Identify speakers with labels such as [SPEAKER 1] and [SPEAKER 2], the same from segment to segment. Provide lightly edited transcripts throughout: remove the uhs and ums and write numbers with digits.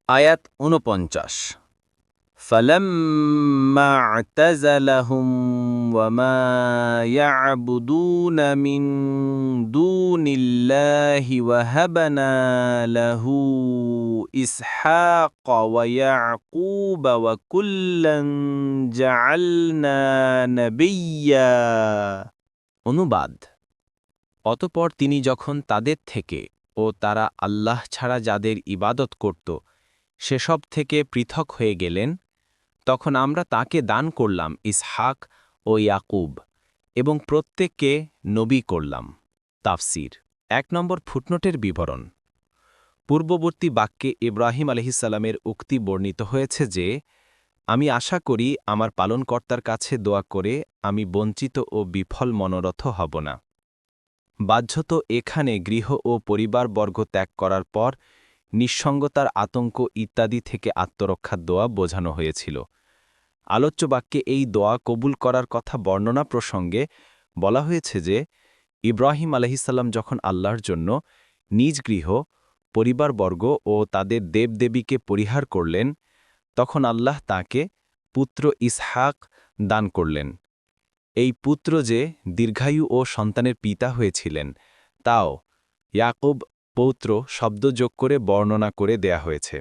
[SPEAKER 1] আয়াত ৪৯ فَلَمَّا اعْتَزَلَهُمْ وَمَا يَعْبُدُونَ مِن دُونِ اللَّهِ وَهَبْنَا لَهُ إِسْحَاقَ وَيَعْقُوبَ وَكُلًّا جَعَلْنَا نَبِيًّا। অনুবাদ: অতঃপর তিনি যখন তাদের থেকে ও তারা আল্লাহ ছাড়া যাদের ইবাদত করত সেসব থেকে পৃথক হয়ে গেলেন, তখন আমরা তাকে দান করলাম ইসহাক ও ইয়াকুব এবং প্রত্যেককে নবী করলাম। তাফসির ১ নম্বর ফুটনোটের বিবরণ। পূর্ববর্তী বাক্যে ইব্রাহিম আলাইহিসসালামের উক্তি বর্ণিত হয়েছে যে, আমি আশা করি আমার পালনকর্তার কাছে দোয়া করে আমি বঞ্চিত ও বিফল মনোরথ হব না। বাহ্যত এখানে গৃহ ও পরিবারবর্গ ত্যাগ করার পর নিঃসঙ্গতার আতঙ্ক ইত্যাদি থেকে আত্মরক্ষার দোয়া বোঝানো হয়েছিল। আলোচ্য বাক্যে এই দোয়া কবুল করার কথা বর্ণনা প্রসঙ্গে বলা হয়েছে যে, ইব্রাহিম আলাইহিসসালাম যখন আল্লাহর জন্য নিজ গৃহ, পরিবারবর্গ ও তাদের দেবদেবীকে পরিহার করলেন, তখন আল্লাহ তাঁকে পুত্র ইসহাক দান করলেন। এই পুত্র যে দীর্ঘায়ু ও সন্তানের পিতা হয়েছিলেন, তাও ইয়াকুব পৌত্র শব্দ যোগ করে বর্ণনা করে দেয়া হয়েছে।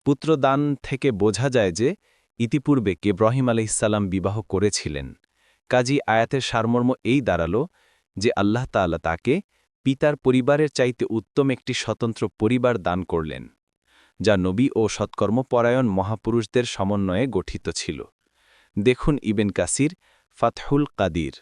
[SPEAKER 1] পুত্রদান থেকে বোঝা যায় যে ইতিপূর্বে ইব্রাহিম আলাইহিসসালাম বিবাহ করেছিলেন। কাজী আয়াতের সারমর্ম এই দাঁড়াল যে আল্লাহ তাআলা তাকে পিতার পরিবারের চাইতে উত্তম একটি স্বতন্ত্র পরিবার দান করলেন, যা নবী ও সৎকর্মপরায়ণ মহাপুরুষদের সমন্বয়ে গঠিত ছিল। দেখুন ইবেন কাসির, ফাতহুল কাদির।